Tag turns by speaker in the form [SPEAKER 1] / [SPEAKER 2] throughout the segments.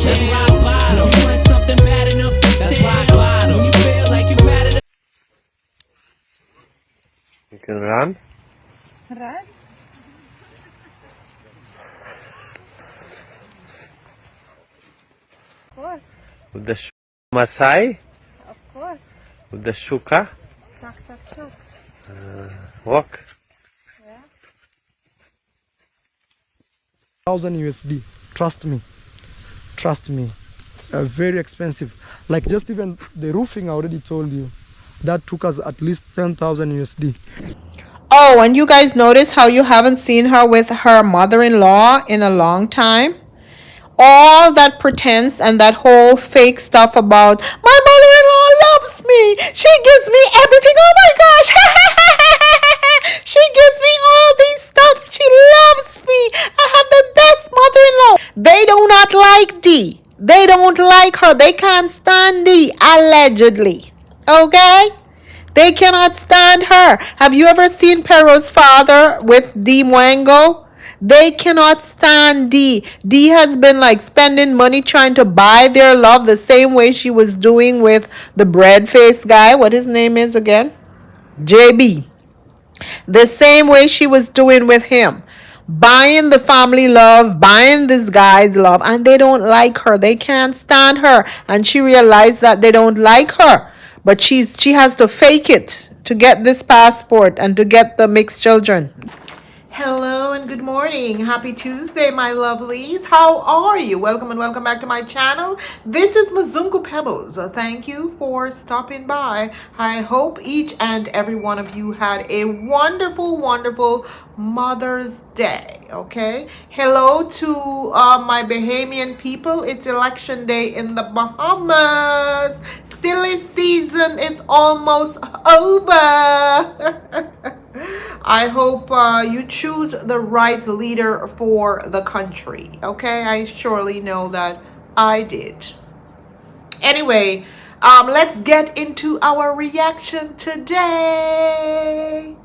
[SPEAKER 1] That's rock bottom. You want something bad enough to stand. That's rock bottom. When you feel like you've had it.
[SPEAKER 2] You can run.
[SPEAKER 3] Run? Of course.
[SPEAKER 2] With the Masai.
[SPEAKER 3] Of course.
[SPEAKER 2] With the shuka.
[SPEAKER 3] Chuck, chuck, chuck.
[SPEAKER 2] Walk.
[SPEAKER 3] Yeah.
[SPEAKER 4] 1,000 USD. Trust me. Trust me. Very expensive. Like just even the roofing, I already told you. That took us at least 10,000 USD.
[SPEAKER 5] Oh, and you guys notice how you haven't seen her with her mother-in-law in a long time? All that pretense and that whole fake stuff about my mother-in-law loves me. She gives me everything. Oh my gosh. She gives me all these stuff. She loves me. I have the best mother-in-law. They do not like Dee. They don't like her. They can't stand Dee, allegedly. Okay? They cannot stand her. Have you ever seen Pero's father with Dee Mwango? They cannot stand Dee. Dee has been like spending money trying to buy their love the same way she was doing with the bread-faced guy. What his name is again? JB. The same way she was doing with him. Buying the family love, buying this guy's love, and they don't like her. They can't stand her. And she realized that they don't like her. But she has to fake it to get this passport and to get the mixed children. Hello and good morning. Happy Tuesday, my lovelies. How are you? Welcome and welcome back to my channel. This is Mzungu Pebbles. Thank you for stopping by. I hope each and every one of you had a wonderful, wonderful Mother's Day. Okay. Hello to my Bahamian people. It's election day in the Bahamas. Silly season is almost over. I hope you choose the right leader for the country. Okay, I surely know that I did. Anyway, let's get into our reaction today.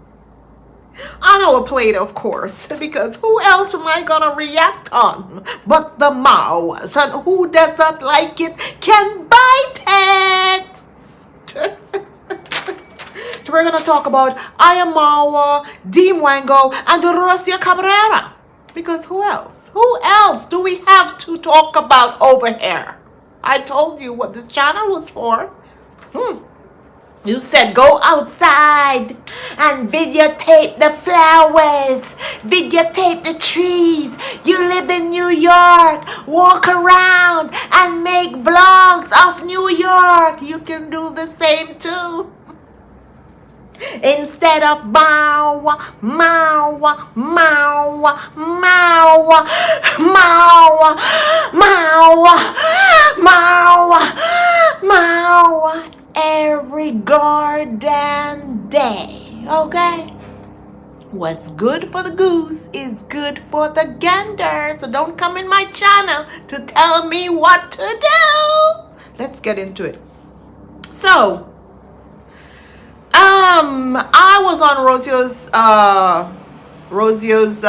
[SPEAKER 5] On our plate, of course, because who else am I gonna react on but the Marwas? And who does not like it can bite it. So we're going to talk about I am Marwa, Dee Mwango, and Rocio Cabrera. Because who else? Who else do we have to talk about over here? I told you what this channel was for. You said go outside and videotape the flowers, videotape the trees. You live in New York, walk around and make vlogs of New York. You can do the same too. Instead of Marwa, Marwa, Marwa, Marwa, Marwa, Marwa, Marwa, Marwa, every goddamn day, okay? What's good for the goose is good for the gander. So don't come in my channel to tell me what to do. Let's get into it. So, I was on Rocio's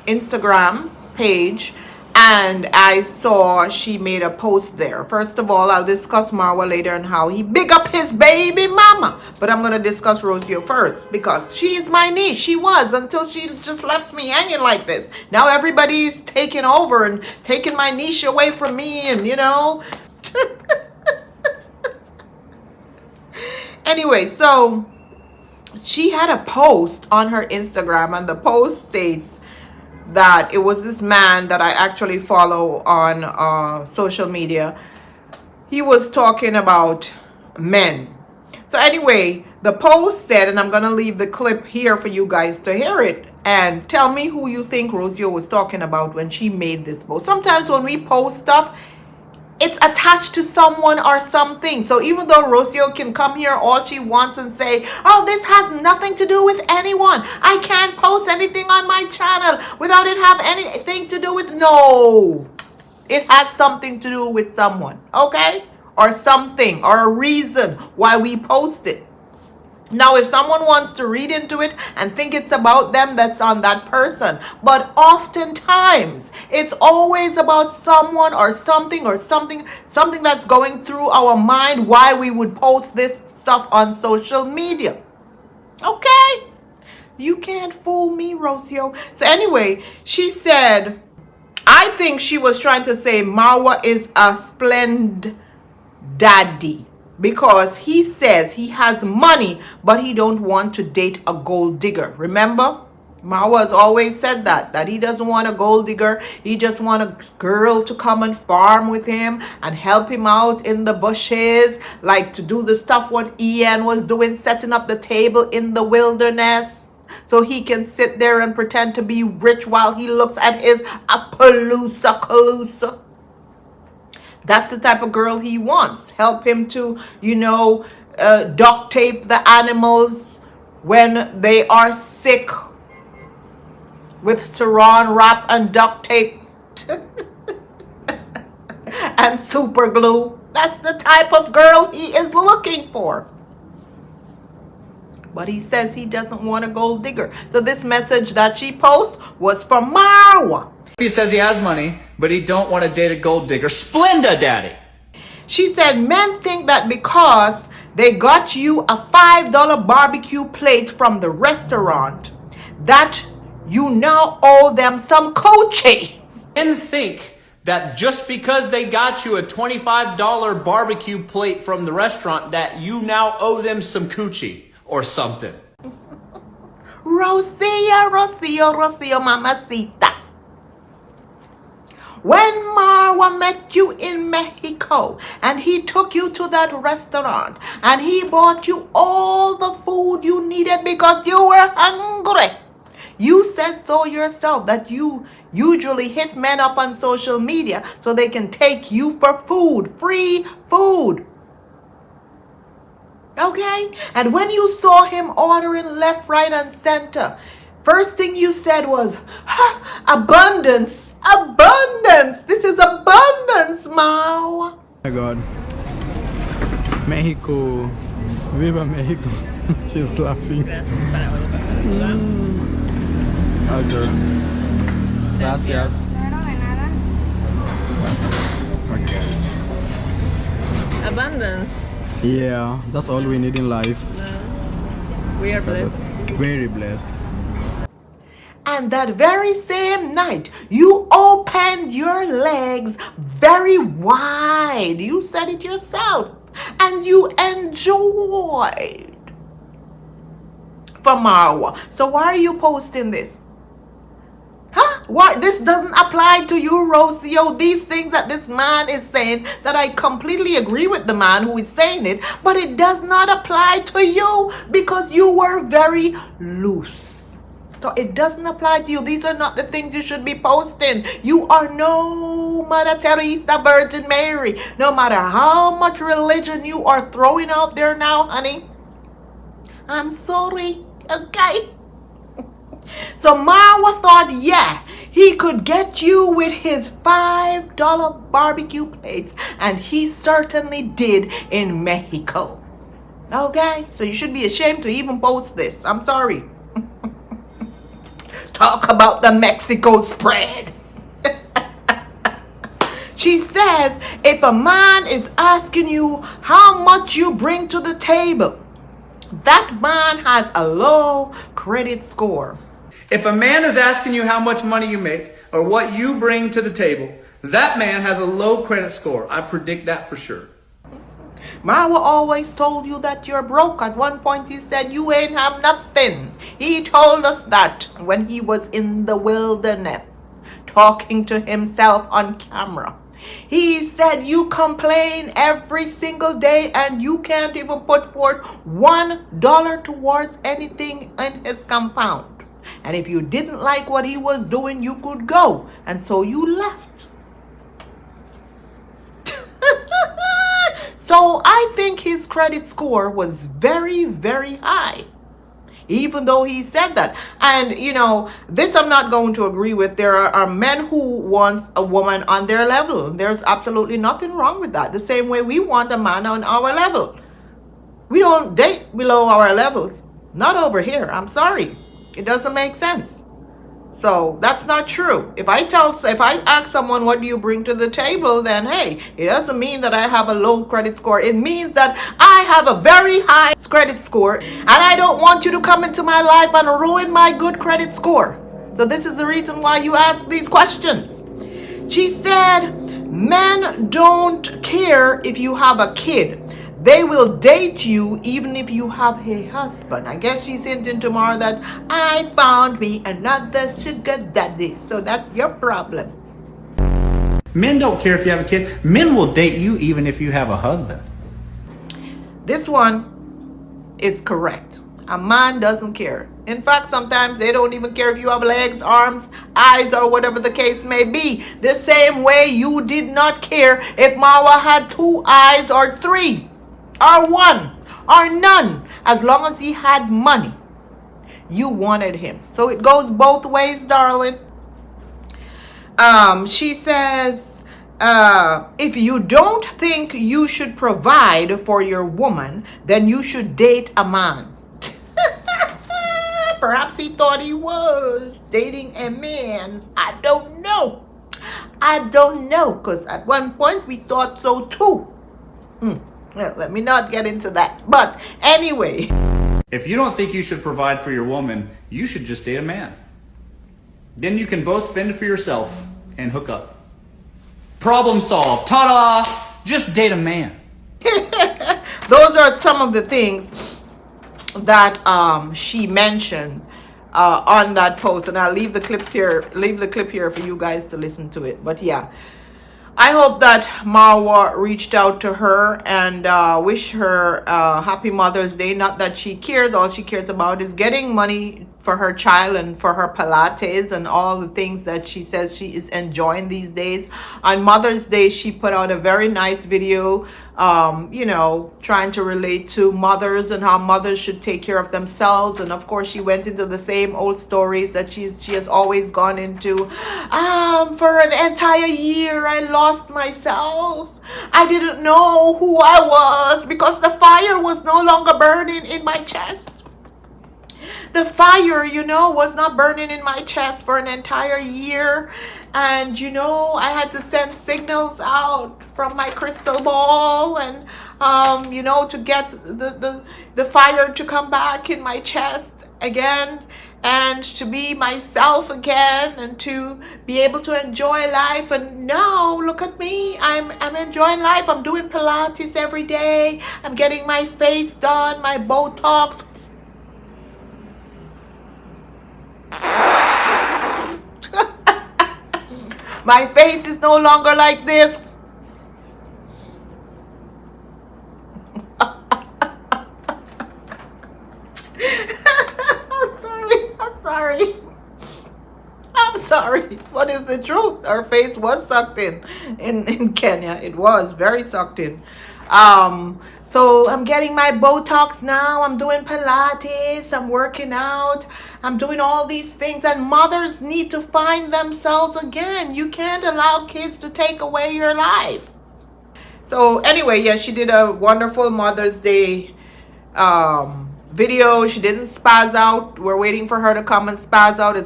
[SPEAKER 5] Instagram page, and I saw she made a post there. First of all, I'll discuss Marwa later and how he big up his baby mama. But I'm going to discuss Rocio first because she is my niece. She was until she just left me hanging like this. Now everybody's taking over and taking my niece away from me and, you know. Anyway, so she had a post on her Instagram, and the post states that it was this man that I actually follow on social media. He was talking about men. So anyway, the post said, and I'm going to leave the clip here for you guys to hear it, and tell me who you think Rocio was talking about when she made this post. Sometimes when we post stuff, it's attached to someone or something. So even though Rocio can come here all she wants and say, oh, this has nothing to do with anyone. I can't post anything on my channel without it have anything to do with... No. It has something to do with someone, okay? Or something, or a reason why we post it. Now, if someone wants to read into it and think it's about them, that's on that person. But oftentimes, it's always about someone or something that's going through our mind why we would post this stuff on social media. Okay? You can't fool me, Rocio. So anyway, she said, I think she was trying to say Marwa is a splendid daddy. Because he says he has money, but he don't want to date a gold digger. Remember? Marwa has always said that he doesn't want a gold digger. He just want a girl to come and farm with him and help him out in the bushes, like to do the stuff what Ian was doing, setting up the table in the wilderness, so he can sit there and pretend to be rich while he looks at his Appaloosa. That's the type of girl he wants. Help him to, duct tape the animals when they are sick with saran wrap and duct tape and super glue. That's the type of girl he is looking for. But he says he doesn't want a gold digger. So this message that she posted was from Marwa.
[SPEAKER 6] He says he has money, but he don't want to date a gold digger. Splenda, daddy.
[SPEAKER 5] She said men think that because they got you a $5 barbecue plate from the restaurant, that you now owe them some coochie.
[SPEAKER 6] Men think that just because they got you a $25 barbecue plate from the restaurant, that you now owe them some coochie or something.
[SPEAKER 5] Rocio, mamacita. When Marwa met you in Mexico and he took you to that restaurant and he bought you all the food you needed because you were hungry, you said so yourself that you usually hit men up on social media so they can take you for food, free food. Okay? And when you saw him ordering left, right, and center, first thing you said was, abundance. Abundance. This is abundance, Marwa.
[SPEAKER 7] Oh my God. Mexico. Viva Mexico. She's laughing. Okay. Gracias.
[SPEAKER 3] No de nada.
[SPEAKER 7] Okay.
[SPEAKER 8] Abundance.
[SPEAKER 7] Yeah, that's all we need in life.
[SPEAKER 8] We are blessed.
[SPEAKER 7] Very blessed.
[SPEAKER 5] And that very same night, you opened your legs very wide. You said it yourself. And you enjoyed from Marwa. So why are you posting this? Huh? Why? This doesn't apply to you, Rocio. These things that this man is saying, that I completely agree with the man who is saying it, but it does not apply to you because you were very loose. So it doesn't apply to you. These are not the things you should be posting. You are no Mother Teresa, Virgin Mary. No matter how much religion you are throwing out there now, honey. I'm sorry. Okay? So Marwa thought, yeah, he could get you with his $5 barbecue plates. And he certainly did in Mexico. Okay? So you should be ashamed to even post this. I'm sorry. Talk about the Mexico spread. She says, if a man is asking you how much you bring to the table, that man has a low credit score.
[SPEAKER 6] If a man is asking you how much money you make or what you bring to the table, that man has a low credit score. I predict that for sure.
[SPEAKER 5] Marwa always told you that you're broke. At one point he said you ain't have nothing. He told us that when he was in the wilderness talking to himself on camera. He said you complain every single day and you can't even put forth $1 towards anything in his compound. And if you didn't like what he was doing, you could go. And so you left. So I think his credit score was very, very high, even though he said that. And, this I'm not going to agree with. There are men who want a woman on their level. There's absolutely nothing wrong with that. The same way we want a man on our level. We don't date below our levels. Not over here. I'm sorry. It doesn't make sense. So that's not true. If I ask someone, what do you bring to the table, then hey, it doesn't mean that I have a low credit score. It means that I have a very high credit score, and I don't want you to come into my life and ruin my good credit score. So this is the reason why you ask these questions. She said, men don't care if you have a kid. They will date you even if you have a husband. I guess she's hinting tomorrow that I found me another sugar daddy. So that's your problem.
[SPEAKER 6] Men don't care if you have a kid. Men will date you even if you have a husband.
[SPEAKER 5] This one is correct. A man doesn't care. In fact, sometimes they don't even care if you have legs, arms, eyes, or whatever the case may be. The same way you did not care if Marwa had 2 eyes or 3. Or 1 or none, as long as he had money. You wanted him. So it goes both ways, darling. She says, if you don't think you should provide for your woman, then you should date a man. Perhaps he thought he was dating a man. I don't know. Because at one point we thought so too. Well, let me not get into that. But anyway.
[SPEAKER 6] If you don't think you should provide for your woman, you should just date a man. Then you can both fend for yourself and hook up. Problem solved. Ta-da! Just date a man.
[SPEAKER 5] Those are some of the things that she mentioned on that post, and I'll leave the clip here for you guys to listen to it. But yeah, I hope that Marwa reached out to her and wish her happy Mother's Day. Not that she cares. All she cares about is getting money for her child and for her Pilates and all the things that she says she is enjoying these days. On Mother's Day, she put out a very nice video, trying to relate to mothers and how mothers should take care of themselves. And of course, she went into the same old stories that she has always gone into. For an entire year, I lost myself. I didn't know who I was because the fire was no longer burning in my chest. The fire, was not burning in my chest for an entire year. And, I had to send signals out from my crystal ball and, to get the fire to come back in my chest again and to be myself again and to be able to enjoy life. And now, look at me. I'm enjoying life. I'm doing Pilates every day. I'm getting my face done, my Botox. My face is no longer like this. I'm sorry. What is the truth? Her face was sucked in Kenya. It was very sucked in. So I'm getting my Botox now. I'm doing Pilates. I'm working out. I'm doing all these things. And mothers need to find themselves again. You can't allow kids to take away your life. So anyway, yeah, she did a wonderful Mother's Day video. She didn't spaz out. We're waiting for her to come and spaz out.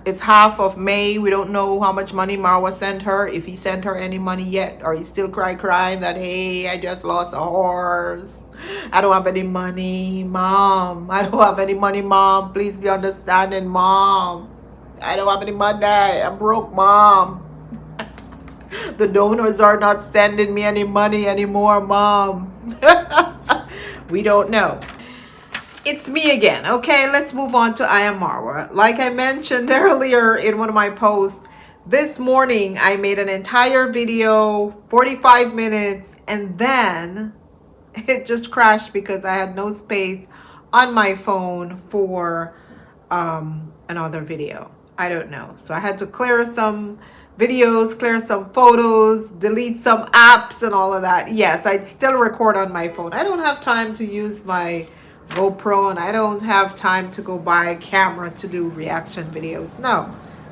[SPEAKER 5] It's half of May. We don't know how much money Marwa sent her, if he sent her any money yet, or he's still crying that, hey, I just lost a horse. I don't have any money, Mom. I don't have any money, Mom. Please be understanding, Mom. I don't have any money. I'm broke, Mom. The donors are not sending me any money anymore, Mom. We don't know. It's me again. Okay, let's move on to I Am Marwa. Like I mentioned earlier in one of my posts, this morning I made an entire video, 45 minutes, and then it just crashed because I had no space on my phone for another video. I don't know. So I had to clear some videos, clear some photos, delete some apps and all of that. Yes, I still record on my phone. I don't have time to use my GoPro, and I don't have time to go buy a camera to do reaction videos. No,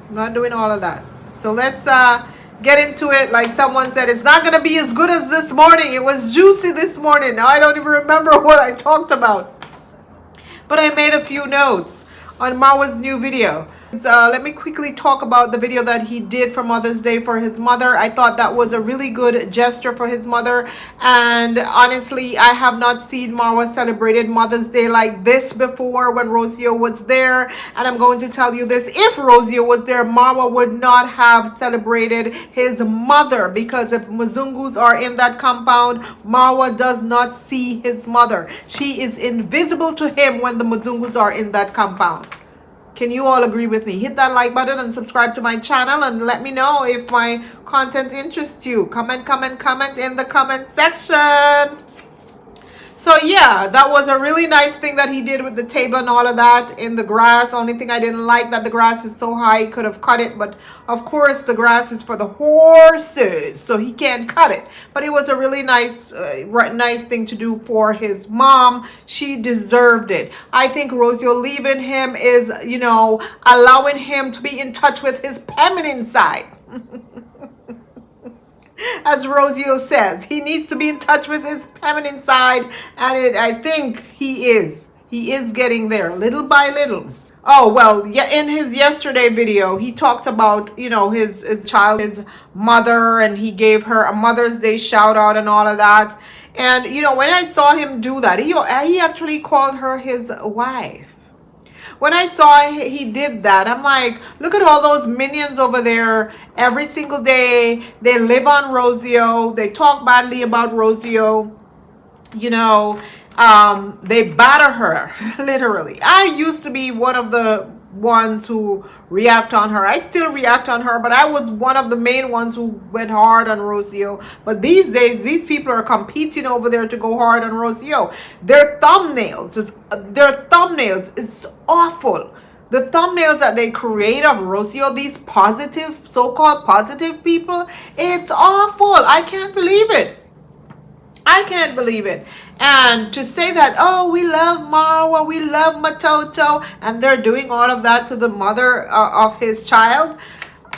[SPEAKER 5] I'm not doing all of that. So let's get into it. Like someone said, it's not going to be as good as this morning. It was juicy this morning. Now I don't even remember what I talked about. But I made a few notes on Marwa's new video. Let me quickly talk about the video that he did for Mother's Day for his mother. I thought that was a really good gesture for his mother. And honestly, I have not seen Marwa celebrated Mother's Day like this before when Rocio was there. And I'm going to tell you this. If Rocio was there, Marwa would not have celebrated his mother. Because if Mzungus are in that compound, Marwa does not see his mother. She is invisible to him when the Mzungus are in that compound. Can you all agree with me? Hit that like button and subscribe to my channel and let me know if my content interests you. Comment in the comment section. So yeah, that was a really nice thing that he did with the table and all of that in the grass. Only thing I didn't like that the grass is so high, he could have cut it. But of course the grass is for the horses, so he can't cut it. But it was a really nice thing to do for his mom. She deserved it. I think Rocio leaving him is, you know, allowing him to be in touch with his feminine side. As Rocio says, he needs to be in touch with his feminine side, and I think he is. He is getting there, little by little. Oh, well, yeah, in his yesterday video, he talked about, you know, his child, his mother, and he gave her a Mother's Day shout out and all of that. And, you know, when I saw him do that, he actually called her his wife. When I saw he did that, I'm like, look at all those minions over there. Every single day, they live on Rocio. They talk badly about Rocio. You know, they batter her, literally. I used to be one of the ones who react on her. I still react on her, but I was one of the main ones who went hard on Rocio. But these days, these people are competing over there to go hard on Rocio. Their thumbnails is awful. The thumbnails that they create of Rocio, these positive, so-called positive people, it's awful. I can't believe it. I can't believe it. And to say that, oh, we love Marwa, we love Matoto, and they're doing all of that to the mother of his child.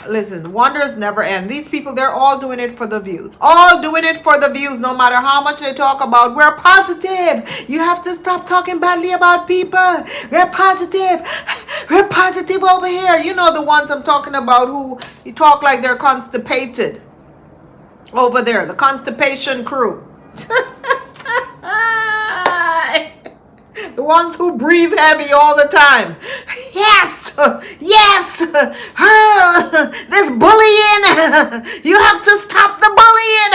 [SPEAKER 5] Listen, wonders never end. These people, they're all doing it for the views. All doing it for the views, no matter how much they talk about. We're positive. You have to stop talking badly about people. We're positive. We're positive over here. You know the ones I'm talking about who you talk like they're constipated. Over there, the constipation crew. The ones who breathe heavy all the time. Yes, yes. This bullying. You have to stop the bullying.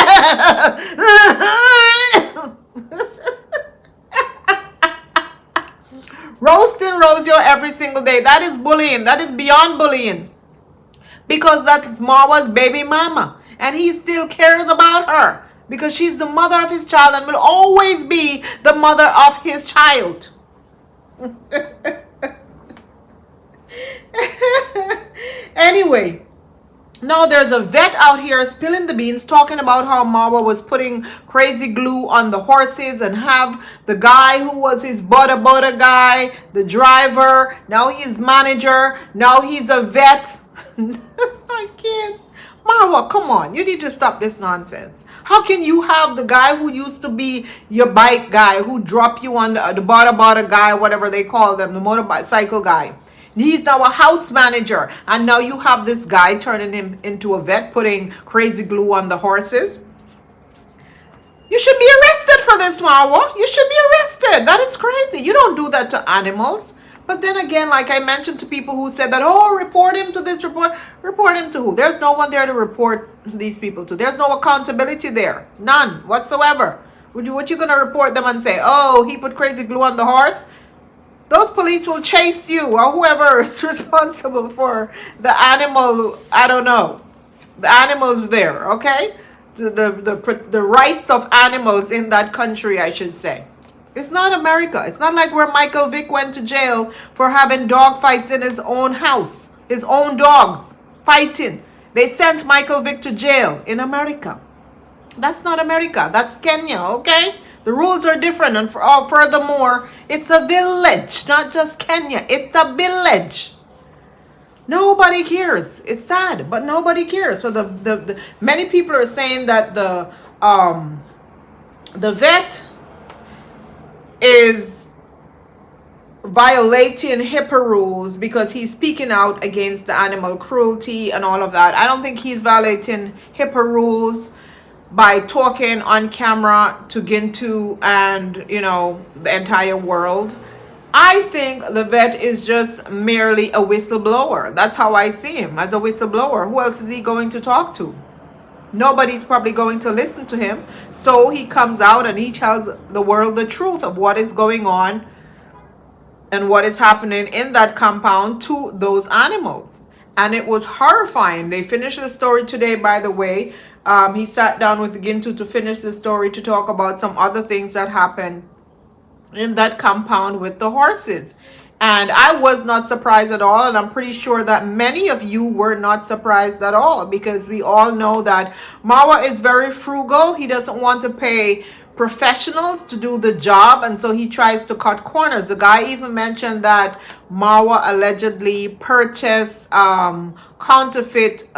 [SPEAKER 5] Roasting Rocio every single day. That is bullying. That is beyond bullying. Because that's Marwa's baby mama. And he still cares about her. Because she's the mother of his child and will always be the mother of his child. Anyway, now there's a vet out here spilling the beans, talking about how Marwa was putting crazy glue on the horses and have the guy who was his butter guy, the driver, now he's manager, now he's a vet. I can't. Marwa, come on. You need to stop this nonsense. How can you have the guy who used to be your bike guy, who dropped you on the bada guy, whatever they call them, the motorcycle guy. He's now a house manager. And now you have this guy turning him into a vet, putting crazy glue on the horses. You should be arrested for this, Marwa. You should be arrested. That is crazy. You don't do that to animals. But then again, like I mentioned to people who said that, oh, report him to this, report him to who? There's no one there to report these people to. There's no accountability there. None whatsoever. What you going to report them and say, oh, he put crazy glue on the horse? Those police will chase you or whoever is responsible for the animal. I don't know. The animals there, okay? The rights of animals in that country, I should say. It's not America. It's not like where Michael Vick went to jail for having dog fights in his own house. His own dogs fighting. They sent Michael Vick to jail in America. That's not America. That's Kenya, okay? The rules are different. And furthermore, it's a village, not just Kenya. It's a village. Nobody cares. It's sad, but nobody cares. So the many people are saying that the vet is violating HIPAA rules because he's speaking out against the animal cruelty and all of that. I don't think he's violating HIPAA rules by talking on camera to Gintu and, you know, the entire world. I think the vet is just merely a whistleblower. That's how I see him, as a whistleblower. Who else is he going to talk to? Nobody's probably going to listen to him. So he comes out and he tells the world the truth of what is going on and what is happening in that compound to those animals. And it was horrifying. They finished the story today, by the way. He sat down with Gintu to finish the story to talk about some other things that happened in that compound with the horses. And I was not surprised at all, and I'm pretty sure that many of you were not surprised at all, because we all know that Marwa is very frugal. He doesn't want to pay professionals to do the job, and so he tries to cut corners. The guy even mentioned that Marwa allegedly purchased counterfeit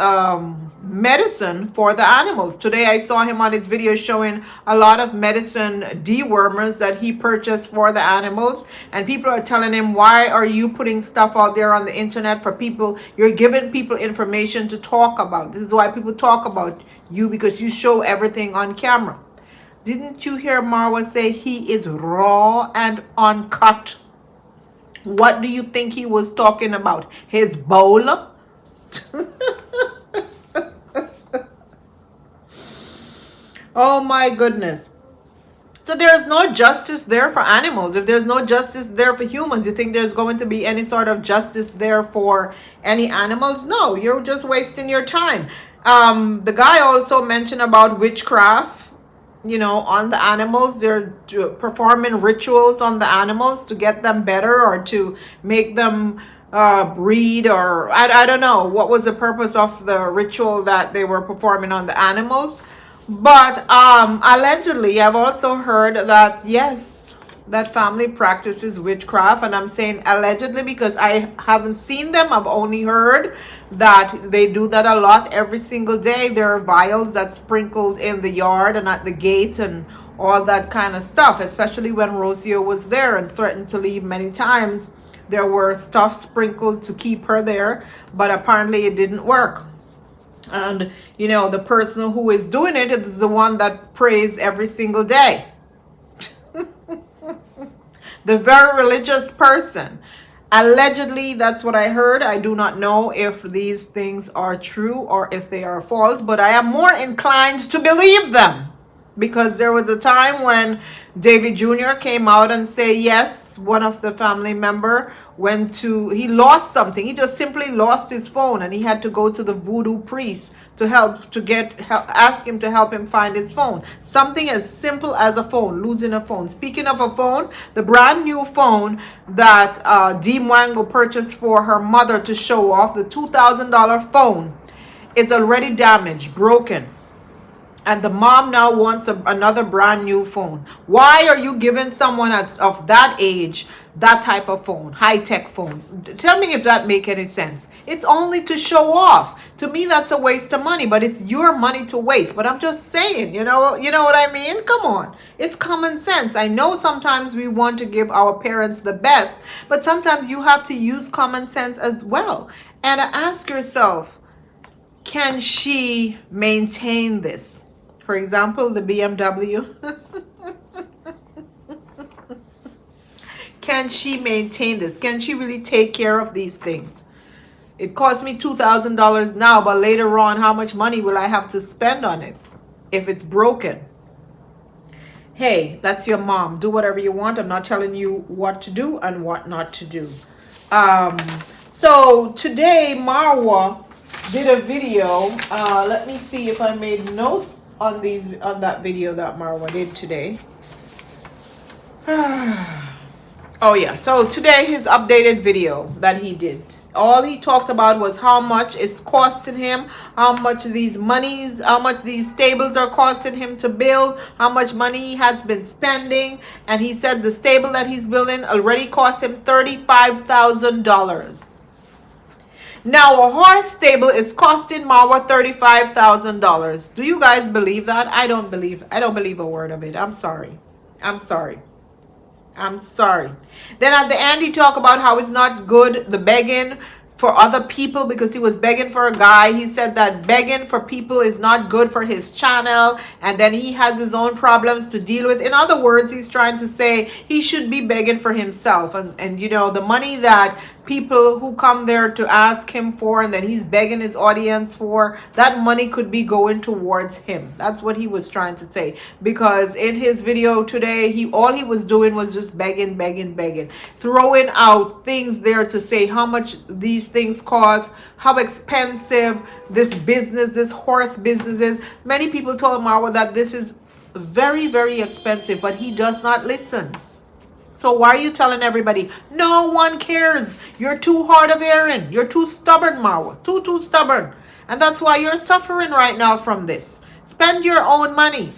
[SPEAKER 5] medicine for the animals. Today I saw him on his video showing a lot of medicine dewormers that he purchased for the animals, and people are telling him, why are you putting stuff out there on the internet for people? You're giving people information to talk about. This is why people talk about you, because you show everything on camera. Didn't you hear Marwa say he is raw and uncut? What do you think he was talking about? His bowl? Oh my goodness. So there's no justice there for animals. If there's no justice there for humans, you think there's going to be any sort of justice there for any animals? No, you're just wasting your time. The guy also mentioned about witchcraft, you know, on the animals. They're performing rituals on the animals to get them better or to make them breed, or I don't know what was the purpose of the ritual that they were performing on the animals. But allegedly, I've also heard that, yes, that family practices witchcraft. And I'm saying allegedly because I haven't seen them. I've only heard that they do that a lot every single day. There are vials that's sprinkled in the yard and at the gate and all that kind of stuff, especially when Rocio was there and threatened to leave many times. There were stuff sprinkled to keep her there, but apparently it didn't work. And, you know, the person who is doing it is the one that prays every single day. The very religious person. Allegedly, that's what I heard. I do not know if these things are true or if they are false, but I am more inclined to believe them. Because there was a time when David Jr. came out and said, yes, one of the family member he lost something. He just simply lost his phone, and he had to go to the voodoo priest to ask him to help him find his phone. Something as simple as a phone, losing a phone. Speaking of a phone, the brand new phone that Dee Mwango purchased for her mother to show off, the $2,000 phone, is already damaged, broken. And the mom now wants another brand new phone. Why are you giving someone of that age that type of phone, high-tech phone? Tell me if that make any sense. It's only to show off. To me, that's a waste of money, but it's your money to waste. But I'm just saying, you know what I mean? Come on. It's common sense. I know sometimes we want to give our parents the best, but sometimes you have to use common sense as well. And ask yourself, can she maintain this? For example, the BMW. Can she maintain this? Can she really take care of these things? It cost me $2,000 now, but later on, how much money will I have to spend on it if it's broken? Hey, that's your mom. Do whatever you want. I'm not telling you what to do and what not to do. So today, Marwa did a video. Let me see if I made notes on that video that Marwa did today. Oh yeah, so today his updated video that he did, all he talked about was how much it's costing him, how much these stables are costing him to build, how much money he has been spending, and he said the stable that he's building already cost him $35,000. Now a horse stable is costing Marwa $35,000. Do you guys believe that? I don't believe a word of it. I'm sorry. I'm sorry. I'm sorry. Then at the end, he talked about how it's not good, the begging for other people, because he was begging for a guy. He said that begging for people is not good for his channel, and then he has his own problems to deal with. In other words, he's trying to say he should be begging for himself. And you know, the money that people who come there to ask him for, and then he's begging his audience for, that money could be going towards him. That's what he was trying to say, because in his video today, all he was doing was just begging, throwing out things there to say how much these things cost, how expensive this business, this horse business is. Many people told Marwa that this is very, very expensive, but he does not listen. So why are you telling everybody? No one cares. You're too hard of hearing. You're too stubborn, Marwa. Too stubborn. And that's why you're suffering right now from this. Spend your own money.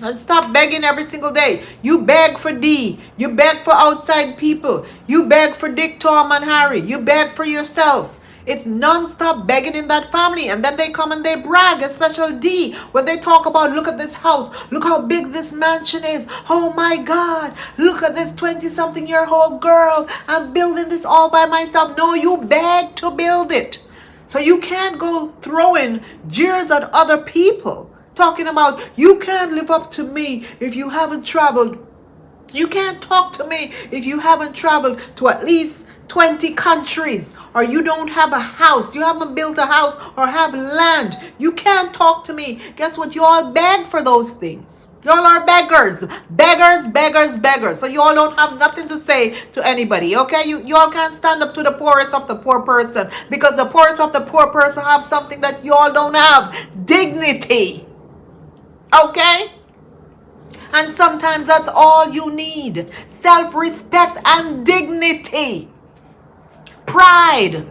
[SPEAKER 5] And stop begging every single day. You beg for Dee. You beg for outside people. You beg for Dick, Tom, and Harry. You beg for yourself. It's non-stop begging in that family. And then they come and they brag, especially Dee, when they talk about, look at this house. Look how big this mansion is. Oh my God. Look at this 20-something-year-old girl. I'm building this all by myself. No, you beg to build it. So you can't go throwing jeers at other people. Talking about, you can't live up to me if you haven't traveled. You can't talk to me if you haven't traveled to at least 20 countries, or you don't have a house, you haven't built a house or have land. You can't talk to me. Guess what? You all beg for those things. Y'all are beggars. Beggars. So you all don't have nothing to say to anybody, okay? You all can't stand up to the poorest of the poor person, because the poorest of the poor person have something that you all don't have. Dignity. Okay? And sometimes that's all you need. Self-respect and dignity. Pride.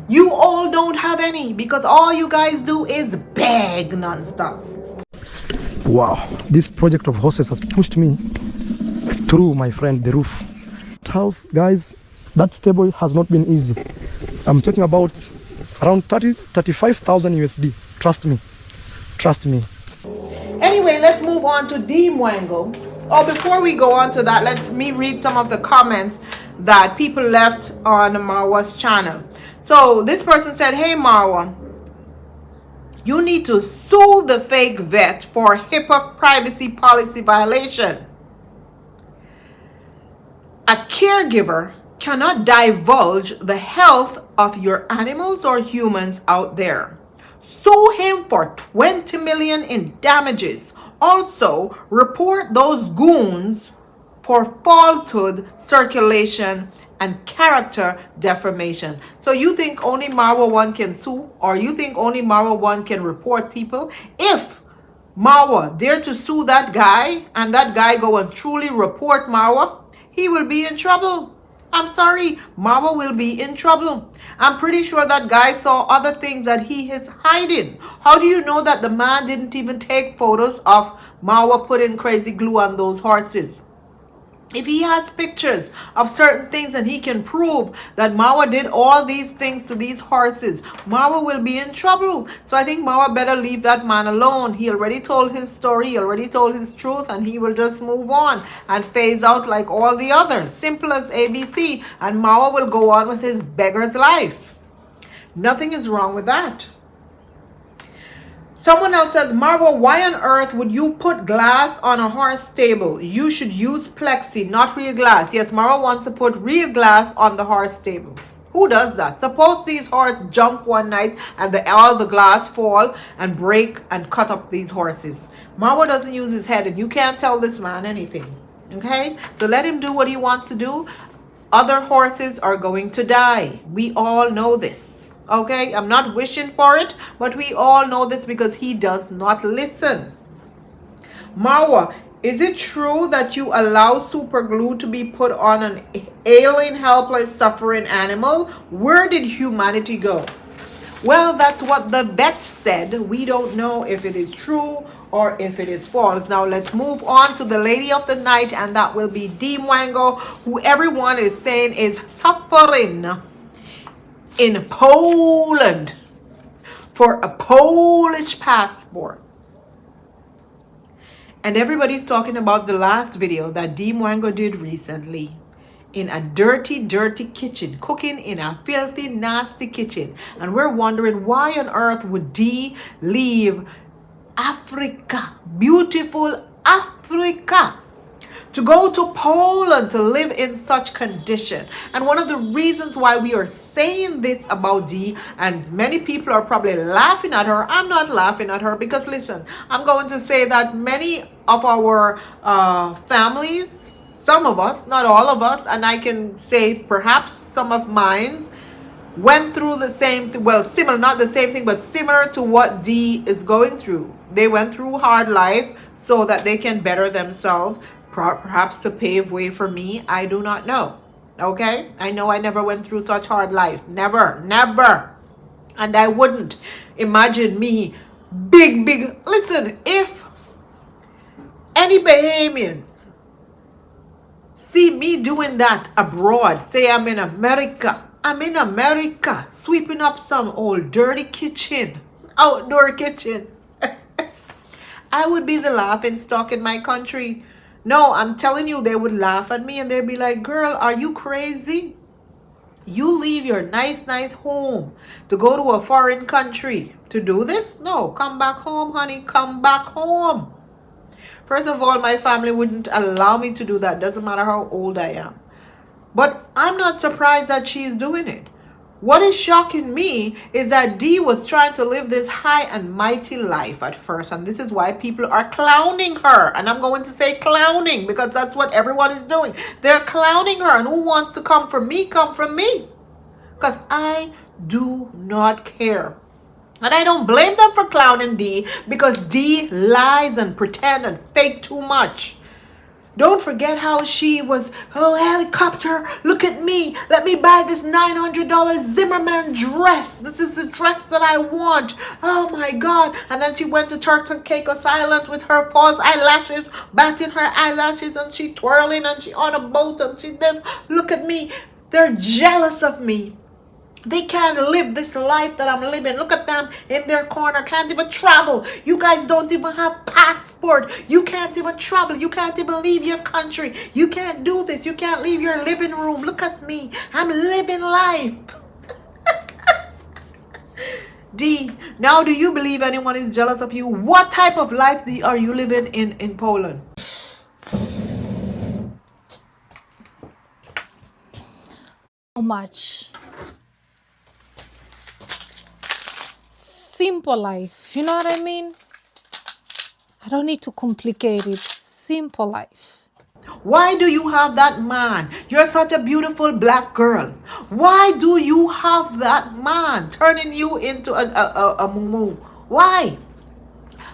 [SPEAKER 5] You all don't have any, because all you guys do is beg nonstop.
[SPEAKER 4] Wow, this project of horses has pushed me through, my friend, the roof. House, guys, that stable has not been easy. I'm talking about around 35,000 USD. Trust me.
[SPEAKER 5] Anyway, let's move on to Dee Mwango. Oh, before we go on to that, let me read some of the comments that people left on Marwa's channel. So this person said, hey Marwa, you need to sue the fake vet for HIPAA privacy policy violation. A caregiver cannot divulge the health of your animals or humans out there. Sue him for $20 million in damages. Also, report those goons for falsehood circulation and character defamation. So you think only Marwa 1 can sue, or you think only Marwa 1 can report people? If Marwa dare to sue that guy, and that guy go and truly report Marwa, he will be in trouble. I'm sorry, Marwa will be in trouble. I'm pretty sure that guy saw other things that he is hiding. How do you know that the man didn't even take photos of Marwa putting crazy glue on those horses? If he has pictures of certain things and he can prove that Marwa did all these things to these horses, Marwa will be in trouble. So I think Marwa better leave that man alone. He already told his story, he already told his truth, and he will just move on and phase out like all the others. Simple as ABC. And Marwa will go on with his beggar's life. Nothing is wrong with that. Someone else says, Marwa, why on earth would you put glass on a horse stable? You should use plexi, not real glass. Yes, Marwa wants to put real glass on the horse stable. Who does that? Suppose these horses jump one night and all the glass fall and break and cut up these horses. Marwa doesn't use his head, and you can't tell this man anything. Okay? So let him do what he wants to do. Other horses are going to die. We all know this. Okay, I'm not wishing for it, but we all know this because he does not listen. Marwa, is it true that you allow super glue to be put on an ailing, helpless, suffering animal? Where did humanity go? Well, that's what the vet said. We don't know if it is true or if it is false. Now let's move on to the lady of the night, and that will be Dee Mwango, who everyone is saying is suffering. in Poland for a Polish passport. And everybody's talking about the last video that Dee Mwango did recently in a dirty, dirty kitchen, cooking in a filthy, nasty kitchen. And we're wondering why on earth would Dee leave Africa, beautiful Africa, to go to Poland to live in such condition. And one of the reasons why we are saying this about Dee, and many people are probably laughing at her, I'm not laughing at her, because listen, I'm going to say that many of our families, some of us, not all of us, and I can say perhaps some of mine, went through the same thing, well, similar, not the same thing, but similar to what Dee is going through. They went through hard life so that they can better themselves, perhaps to pave way for me. I do not know. Okay? I know I never went through such hard life. Never, never. And I wouldn't imagine me big. Listen, if any Bahamians see me doing that abroad, say I'm in America, sweeping up some old dirty kitchen, outdoor kitchen, I would be the laughing stock in my country. No, I'm telling you, they would laugh at me and they'd be like, girl, are you crazy? You leave your nice home to go to a foreign country to do this? No, come back home, honey, come back home. First of all, my family wouldn't allow me to do that. Doesn't matter how old I am. But I'm not surprised that she's doing it. What is shocking me is that Dee was trying to live this high and mighty life at first. And this is why people are clowning her. And I'm going to say clowning because that's what everyone is doing. They're clowning her. And who wants to come from me, come from me. Because I do not care. And I don't blame them for clowning Dee, because Dee lies and pretend and fake too much. Don't forget how she was, oh, helicopter, look at me. Let me buy this $900 Zimmerman dress. This is the dress that I want. Oh, my God. And then she went to Turks and Caicos Island with her false eyelashes, batting her eyelashes, and she twirling, and she on a boat, and she this. Look at me. They're jealous of me. They can't live this life that I'm living. Look at them in their corner. Can't even travel. You guys don't even have passport. You can't even travel. You can't even leave your country. You can't do this. You can't leave your living room. Look at me. I'm living life. Dee, now do you believe anyone is jealous of you? What type of life are you living in Poland?
[SPEAKER 3] So much. Simple life, you know what I mean? I don't need to complicate it. Simple life.
[SPEAKER 5] Why do you have that man? You're such a beautiful black girl. Why do you have that man turning you into a mumu? Why?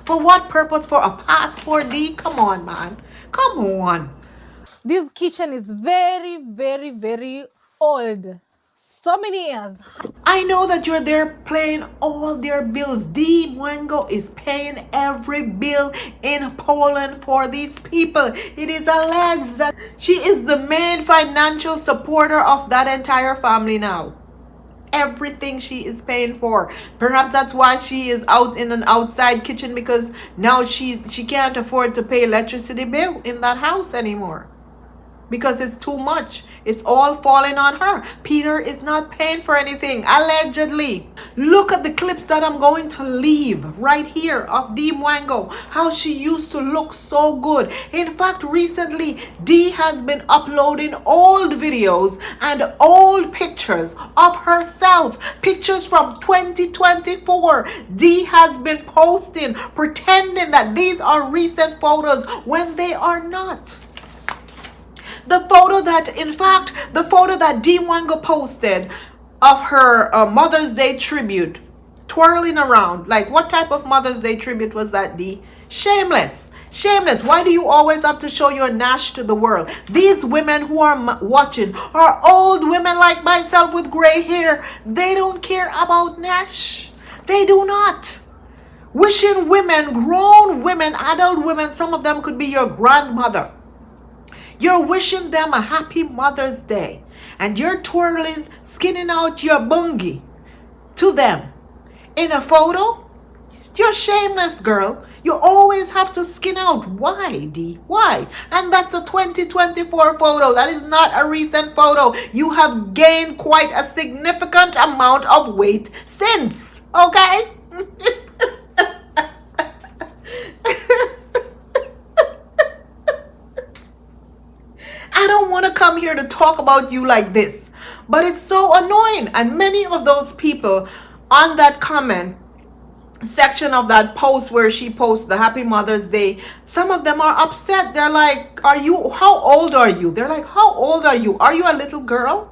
[SPEAKER 5] For what purpose? For a passport, Dee? Come on, man. Come on.
[SPEAKER 3] This kitchen is very old. So many years.
[SPEAKER 5] I know that you're there paying all their bills. Dee Mwango is paying every bill in Poland for these people. It is alleged that she is the main financial supporter of that entire family now. Everything she is paying for. Perhaps that's why she is out in an outside kitchen, because now she can't afford to pay electricity bill in that house anymore. Because it's too much. It's all falling on her. Peter is not paying for anything, allegedly. Look at the clips that I'm going to leave right here of Dee Mwango. How she used to look so good. In fact, recently, Dee has been uploading old videos and old pictures of herself. Pictures from 2024. Dee has been posting, pretending that these are recent photos when they are not. The photo that Dee Mwango posted of her Mother's Day tribute, twirling around. Like, what type of Mother's Day tribute was that, Dee? Shameless. Shameless. Why do you always have to show your Nash to the world? These women who are watching are old women like myself with gray hair. They don't care about Nash. They do not. Wishing women, grown women, adult women, some of them could be your grandmother. You're wishing them a happy Mother's Day. and you're twirling, skinning out your bungie to them in a photo, you're shameless, girl. You always have to skin out. Why, D? Why? And that's a 2024 photo. That is not a recent photo. You have gained quite a significant amount of weight since. Okay? I don't want to come here to talk about you like this, but it's so annoying. And many of those people on that comment section of that post where she posts the Happy Mother's Day, some of them are upset. They're like, how old are you? They're like, how old are you? Are you a little girl?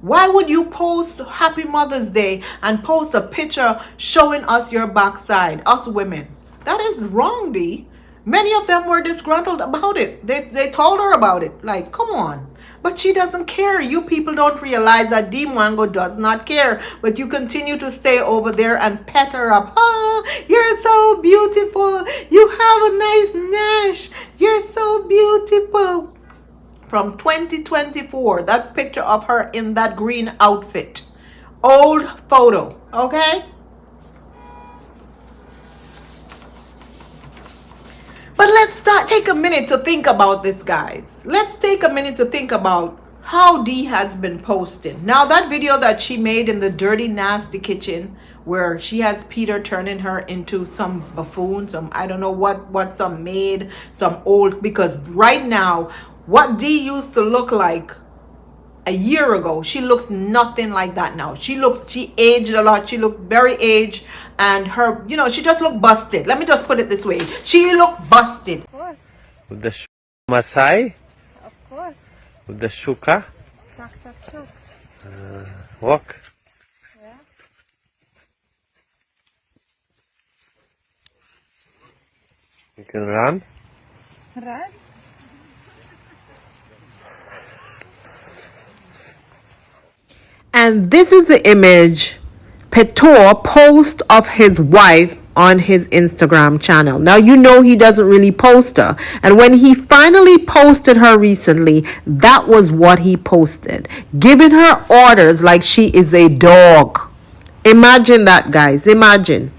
[SPEAKER 5] Why would you post Happy Mother's Day and post a picture showing us your backside, us women? That is wrong, Dee. Many of them were disgruntled about it. They told her about it. Like, come on. But she doesn't care. You people don't realize that Dee Mwango does not care. But you continue to stay over there and pet her up. Oh, you're so beautiful. You have a nice nash. You're so beautiful. From 2024, that picture of her in that green outfit. Old photo, okay? But let's take a minute to think about this, guys. Let's take a minute to think about how Dee has been posting. Now, that video that she made in the dirty, nasty kitchen where she has Peter turning her into some buffoon, some, I don't know what some maid, some old, because right now, what Dee used to look like a year ago, she looks nothing like that now. She aged a lot. She looked very aged, and her, she just looked busted. Let me just put it this way. She looked busted.
[SPEAKER 8] Of course,
[SPEAKER 2] With the Masai?
[SPEAKER 8] of course.
[SPEAKER 2] With the shuka?
[SPEAKER 8] Chuck, chuck, chuck.
[SPEAKER 2] Walk.
[SPEAKER 8] Yeah.
[SPEAKER 2] You can run.
[SPEAKER 8] Right?
[SPEAKER 5] And this is the image Petor post of his wife on his Instagram channel. Now, you know he doesn't really post her. And when he finally posted her recently, that was what he posted. Giving her orders like she is a dog. Imagine that, guys. Imagine.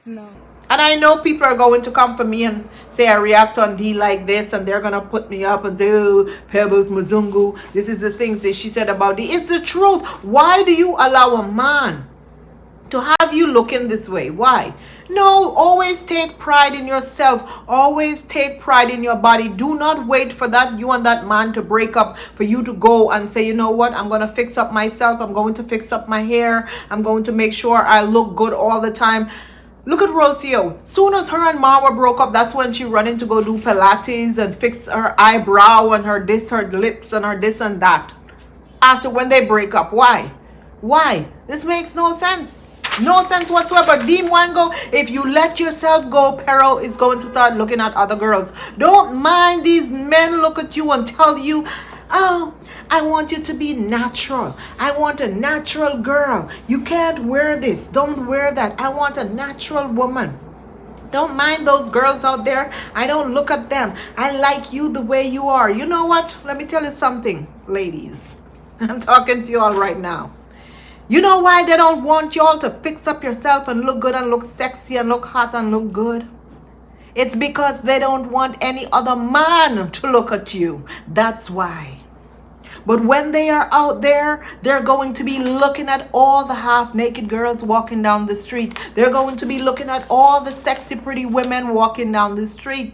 [SPEAKER 8] No.
[SPEAKER 5] And I know people are going to come for me and say I react on Dee like this, and they're going to put me up and say, oh, Pebbles Mzungu, this is the things that she said about Dee. It's the truth. Why do you allow a man to have you looking this way? Why? No, always take pride in yourself. Always take pride in your body. Do not wait for that, you and that man to break up for you to go and say, you know what, I'm going to fix up myself. I'm going to fix up my hair. I'm going to make sure I look good all the time. Look at Rocio. Soon as her and Marwa broke up, that's when she run in to go do Pilates and fix her eyebrow and her this, her lips and her this and that. After when they break up. Why? Why? This makes no sense. No sense whatsoever. Dee Mwango, if you let yourself go, Pero is going to start looking at other girls. Don't mind these men look at you and tell you, oh, I want you to be natural. I want a natural girl. You can't wear this. Don't wear that. I want a natural woman. Don't mind those girls out there. I don't look at them. I like you the way you are. You know what? Let me tell you something, ladies. I'm talking to you all right now. You know why they don't want y'all to fix up yourself and look good and look sexy and look hot and look good? It's because they don't want any other man to look at you. That's why. But when they are out there, they're going to be looking at all the half-naked girls walking down the street. They're going to be looking at all the sexy, pretty women walking down the street.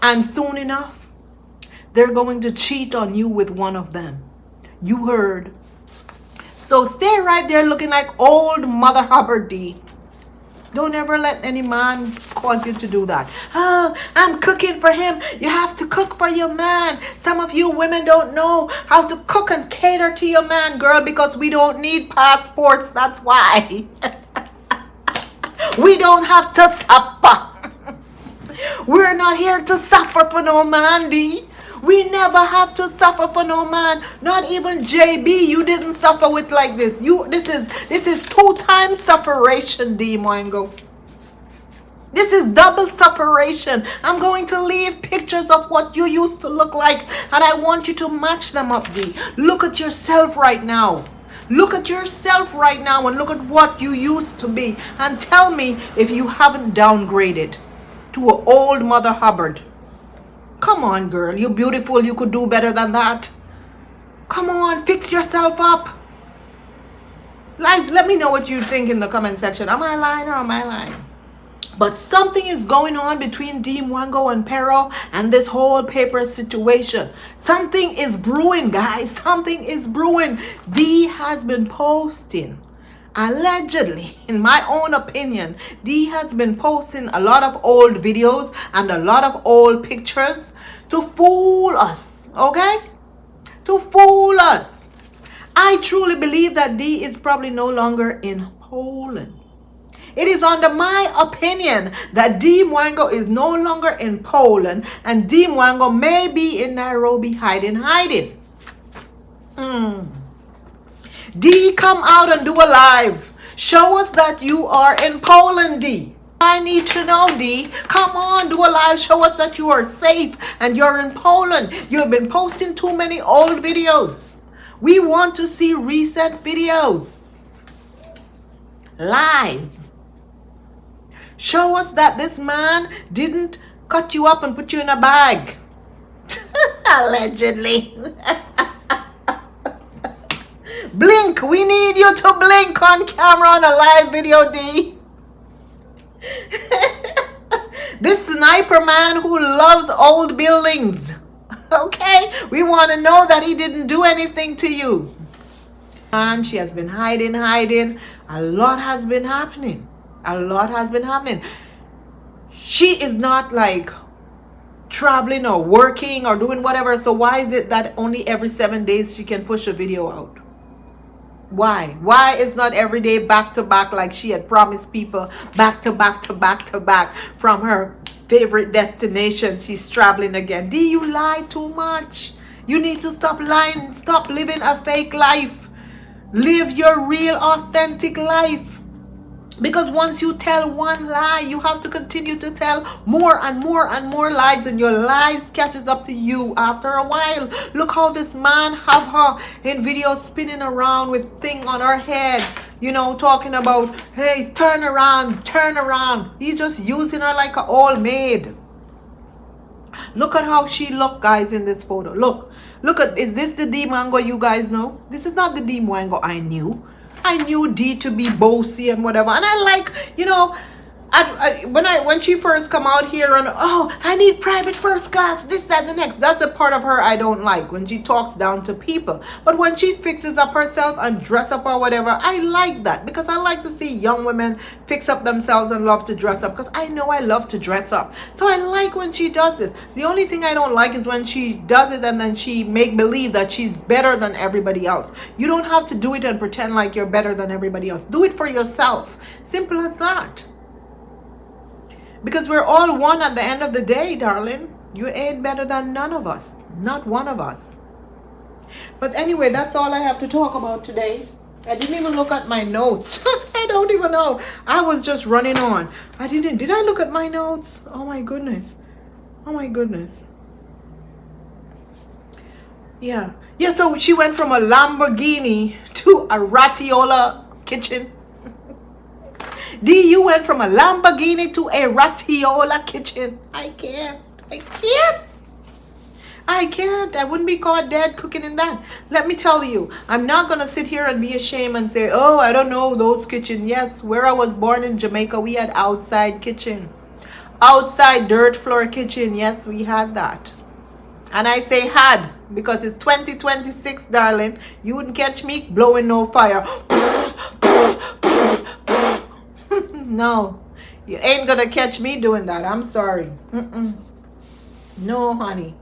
[SPEAKER 5] And soon enough, they're going to cheat on you with one of them. You heard. So stay right there looking like old Mother Hubbard D. Don't ever let any man cause you to do that. Oh, I'm cooking for him. You have to cook for your man. Some of you women don't know how to cook and cater to your man, girl, because we don't need passports. That's why. We don't have to suffer. We're not here to suffer for no man, D. We never have to suffer for no man. Not even JB, you didn't suffer with like this. This is 2 times sufferation, Dee Mwango. This is double separation. I'm going to leave pictures of what you used to look like, and I want you to match them up, Dee. Look at yourself right now. Look at yourself right now and look at what you used to be, and tell me if you haven't downgraded to an old Mother Hubbard. Come on, girl. You're beautiful. You could do better than that. Come on, fix yourself up. Guys, let me know what you think in the comment section. Am I lying or am I lying? But something is going on between Dee Mwango and Pero and this whole paper situation. Something is brewing, guys. Something is brewing. Dee has been posting, allegedly, in my own opinion, Dee has been posting a lot of old videos and a lot of old pictures to fool us, okay? To fool us. I truly believe that Dee is probably no longer in Poland. It is under my opinion that Dee Mwango is no longer in Poland, and Dee Mwango may be in Nairobi hiding. Dee, come out and do a live. Show us that you are in Poland, Dee. I need to know, Dee. Come on, do a live. Show us that you are safe and you're in Poland. You have been posting too many old videos. We want to see recent videos. Live. Show us that this man didn't cut you up and put you in a bag. Allegedly. Blink. We need you to blink on camera on a live video, Dee. This sniper man who loves old buildings. Okay? We want to know that he didn't do anything to you. And she has been hiding. A lot has been happening. She is not like traveling or working or doing whatever. So why is it that only every 7 days she can push a video out? Why is not every day back to back like she had promised people, back to back from her favorite destination? She's traveling again. Dee, you lie too much. You need to stop lying. Stop living a fake life. Live your real authentic life. Because once you tell one lie, you have to continue to tell more and more lies, and your lies catches up to you after a while. Look how this man have her in videos spinning around with thing on her head, you know, talking about, hey, turn around. He's just using her like an old maid. Look at how she look, guys, in this photo. Look at, is this the Dee Mwango you guys know? This is not the Dee Mwango I knew. I knew Dee to be bossy and whatever, and I like, you know, when she first come out here and, oh, I need private first class, this, that, the next. That's a part of her I don't like, when she talks down to people. But when she fixes up herself and dress up or whatever, I like that, because I like to see young women fix up themselves and love to dress up, because I know I love to dress up. So I like when she does it. The only thing I don't like is when she does it and then she make believe that she's better than everybody else. You don't have to do it and pretend like you're better than everybody else. Do it for yourself. Simple as that. Because we're all one at the end of the day, darling. You ain't better than none of us. Not one of us. But anyway, that's all I have to talk about today. I didn't even look at my notes. I don't even know. I was just running on. Did I look at my notes? Oh my goodness. Yeah, so she went from a Lamborghini to a Ratiola kitchen. Dee, you went from a Lamborghini to a Ratiola kitchen. I can't. I wouldn't be caught dead cooking in that. Let me tell you, I'm not going to sit here and be ashamed and say, oh, I don't know those kitchen. Yes, where I was born in Jamaica, we had outside kitchen. Outside dirt floor kitchen. Yes, we had that. And I say had, because it's 2026, darling. You wouldn't catch me blowing no fire. No, you ain't gonna catch me doing that. I'm sorry. No, honey.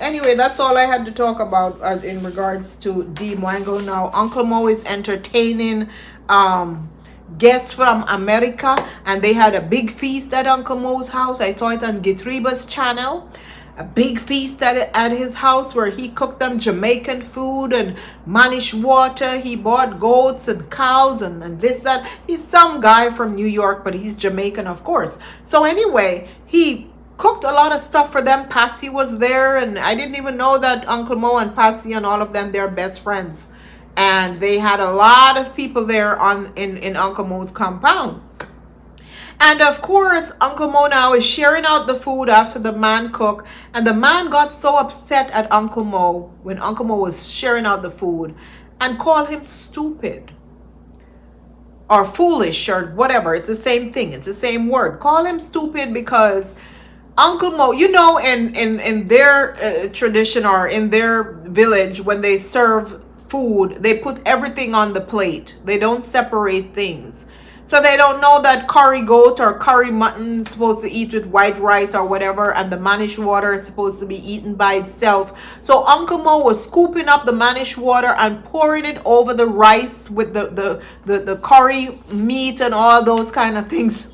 [SPEAKER 5] Anyway, that's all I had to talk about in regards to Dee Mwango. Now, Uncle Mo is entertaining guests from America, and they had a big feast at Uncle Mo's house. I saw it on Gitriba's channel. a big feast at his house where he cooked them Jamaican food and manish water. He bought goats and cows and this, that. He's some guy from New York, but he's Jamaican, of course. So anyway, he cooked a lot of stuff for them. Passy was there, and I didn't even know that Uncle Mo and Passy and all of them, they're best friends. And they had a lot of people there in Uncle Mo's compound. And of course, Uncle Mo now is sharing out the food after the man cooked. And the man got so upset at Uncle Mo when Uncle Mo was sharing out the food and called him stupid or foolish or whatever. It's the same thing. It's the same word. Call him stupid because Uncle Mo, you know, in their tradition or in their village, when they serve food, they put everything on the plate. They don't separate things. So they don't know that curry goat or curry mutton is supposed to eat with white rice or whatever, and the manish water is supposed to be eaten by itself. So Uncle Mo was scooping up the manish water and pouring it over the rice with the curry meat and all those kind of things.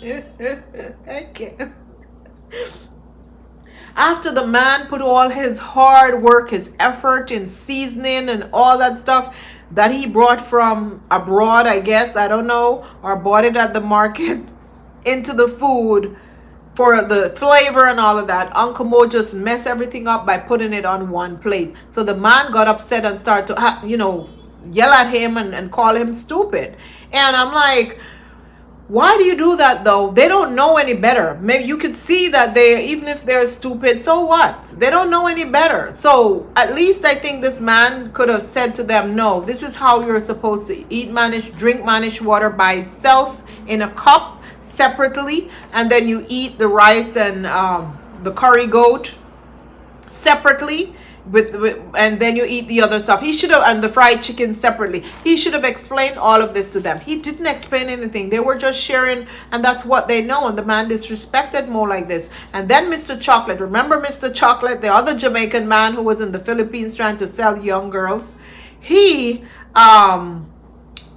[SPEAKER 5] I can't. After the man put all his hard work, his effort in seasoning and all that stuff that he brought from abroad, I guess, I don't know, or bought it at the market, into the food for the flavor and all of that, Uncle Mo just messed everything up by putting it on one plate. So the man got upset and started to, yell at him and call him stupid. And I'm like, why do you do that though? They don't know any better. Maybe you could see that even if they're stupid, so what? They don't know any better. So at least I think this man could have said to them, no, this is how you're supposed to drink manish water by itself in a cup separately, and then you eat the rice and the curry goat separately. And then you eat the other stuff. He should have, and the fried chicken separately. He should have explained all of this to them. He didn't explain anything. They were just sharing, and that's what they know. And the man disrespected more like this. And then Mr. Chocolate, remember Mr. Chocolate, the other Jamaican man who was in the Philippines trying to sell young girls? He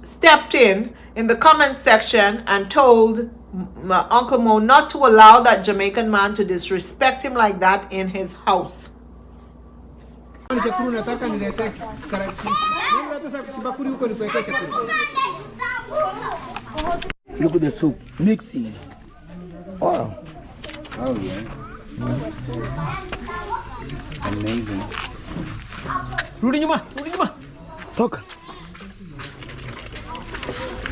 [SPEAKER 5] stepped in the comment section and told Uncle Mo not to allow that Jamaican man to disrespect him like that in his house.
[SPEAKER 9] Look at the soup, mixing. Wow. Oh yeah. Amazing. Talk.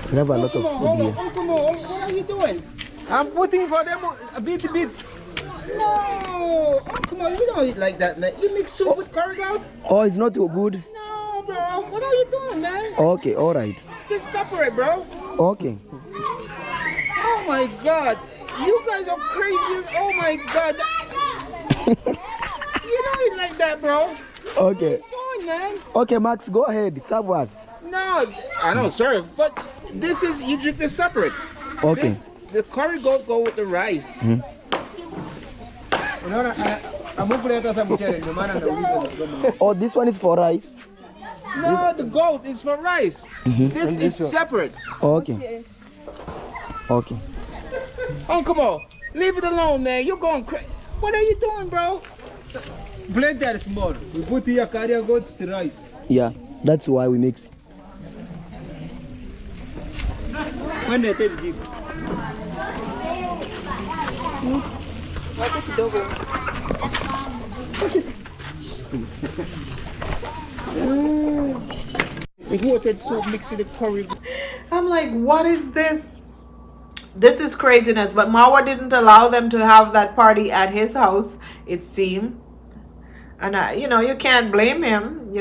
[SPEAKER 9] We have a lot of food here.
[SPEAKER 10] Uncle Mo, what are you doing?
[SPEAKER 9] I'm putting for them a bit.
[SPEAKER 10] No, Uncle Mo, you don't eat like that, man. You mix soup with curry goat?
[SPEAKER 9] Oh, it's not too good.
[SPEAKER 10] No, bro. What are you doing, man?
[SPEAKER 9] Okay, all right.
[SPEAKER 10] Just separate, bro.
[SPEAKER 9] Okay.
[SPEAKER 10] Oh my God, you guys are crazy. Oh my God. You don't eat like that, bro.
[SPEAKER 9] Okay.
[SPEAKER 10] What are you doing, man?
[SPEAKER 9] Okay, Max, go ahead. Serve us.
[SPEAKER 10] No, I know, sir, but this is, you drink this separate.
[SPEAKER 9] Okay.
[SPEAKER 10] The curry goat go with the rice.
[SPEAKER 9] Oh, this one is for rice.
[SPEAKER 10] No, the goat is for rice. This is separate.
[SPEAKER 9] Okay. Okay.
[SPEAKER 10] Uncle Mo, leave it alone, man. You're going crazy. What are you doing, bro?
[SPEAKER 9] Blend that small. We put here carrier goat to rice. Yeah, that's why we mix. When they take deep.
[SPEAKER 10] The goated soup mixed with the curry.
[SPEAKER 5] I'm like, what is this? This is craziness. But Marwa didn't allow them to have that party at his house, it seemed. And you can't blame him.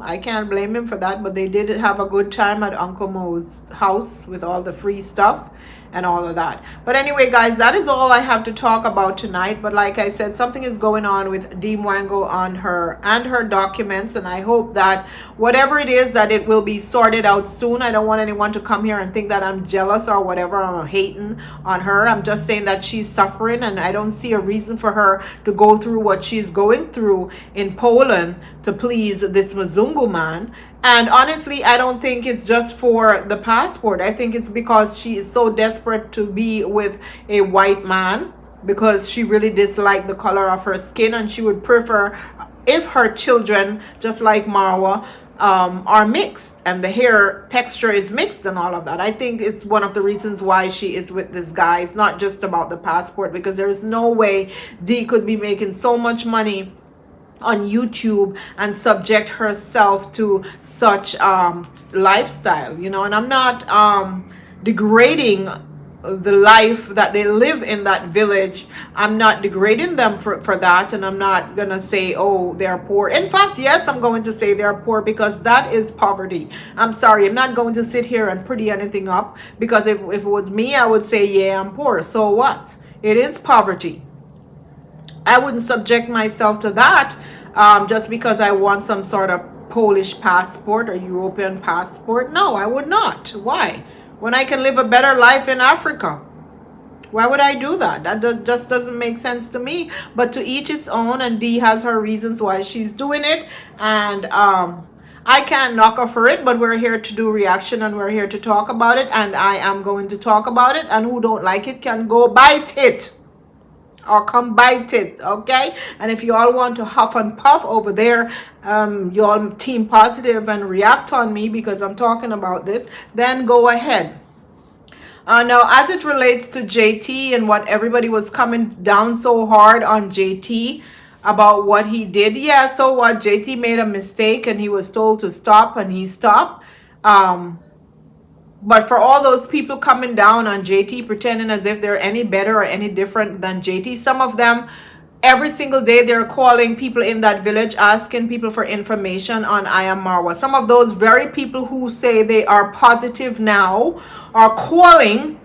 [SPEAKER 5] I can't blame him for that. But they did have a good time at Uncle Mo's house with all the free stuff and all of that. But anyway, guys, that is all I have to talk about tonight. But like I said, something is going on with Dee Mwango on her documents, and I hope that whatever it is, that it will be sorted out soon. I don't want anyone to come here and think that I'm jealous or whatever, I'm hating on her. I'm just saying that she's suffering, and I don't see a reason for her to go through what she's going through in Poland to please this Mzungu man. And honestly, I don't think it's just for the passport. I think it's because she is so desperate to be with a white man because she really disliked the color of her skin, and she would prefer if her children, just like Marwa, are mixed and the hair texture is mixed and all of that. I think it's one of the reasons why she is with this guy. It's not just about the passport, because there is no way Dee could be making so much money on YouTube and subject herself to such lifestyle, you know. And I'm not degrading the life that they live in that village. I'm not degrading them for that, and I'm not gonna say, oh, they're poor. In fact, yes, I'm going to say they're poor, because that is poverty. I'm sorry, I'm not going to sit here and pretty anything up, because if it was me, I would say, yeah, I'm poor. So what? It is poverty. I wouldn't subject myself to that just because I want some sort of Polish passport or European passport. No, I would not. Why? When I can live a better life in Africa, why would I do that? That just doesn't make sense to me. But to each its own, and Dee has her reasons why she's doing it, and I can't knock her for it. But we're here to do reaction, and we're here to talk about it, and I am going to talk about it. And who don't like it can go bite it, or come bite it, okay? And if you all want to huff and puff over there, you all team positive and react on me because I'm talking about this, then go ahead. Now, as it relates to JT and what everybody was coming down so hard on JT about what he did, yeah, so what? JT made a mistake and he was told to stop, and he stopped. But for all those people coming down on JT, pretending as if they're any better or any different than JT, some of them, every single day, they're calling people in that village, asking people for information on I Am Marwa. Some of those very people who say they are positive now are calling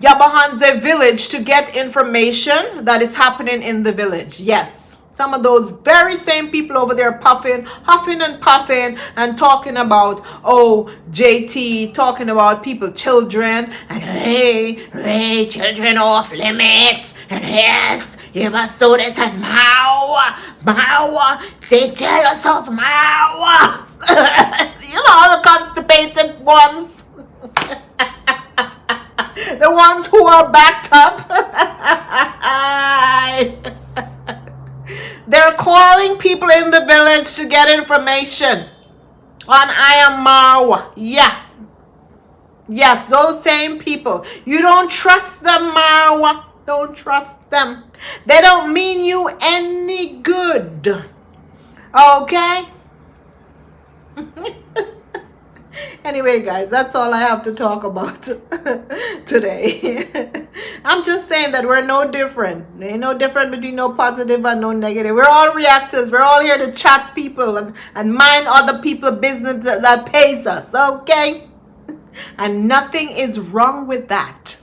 [SPEAKER 5] Yabahanze village to get information that is happening in the village. Yes. Some of those very same people over there puffing, huffing and puffing and talking about, oh, JT, talking about people, children, and hey, children off limits, and yes, you must do this, and Marwa, they jealous of Marwa. You know, the constipated ones. The ones who are backed up. They're calling people in the village to get information on I Am Marwa. Yeah. Yes, those same people. You don't trust them, Marwa. Don't trust them. They don't mean you any good. Okay? Anyway, guys, that's all I have to talk about today. I'm just saying that we're no different. There ain't no different between no positive and no negative. We're all reactors. We're all here to chat people and mind other people's business that pays us, okay? And nothing is wrong with that.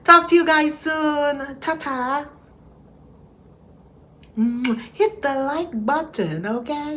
[SPEAKER 5] Talk to you guys soon. Ta-ta. Hit the like button, okay?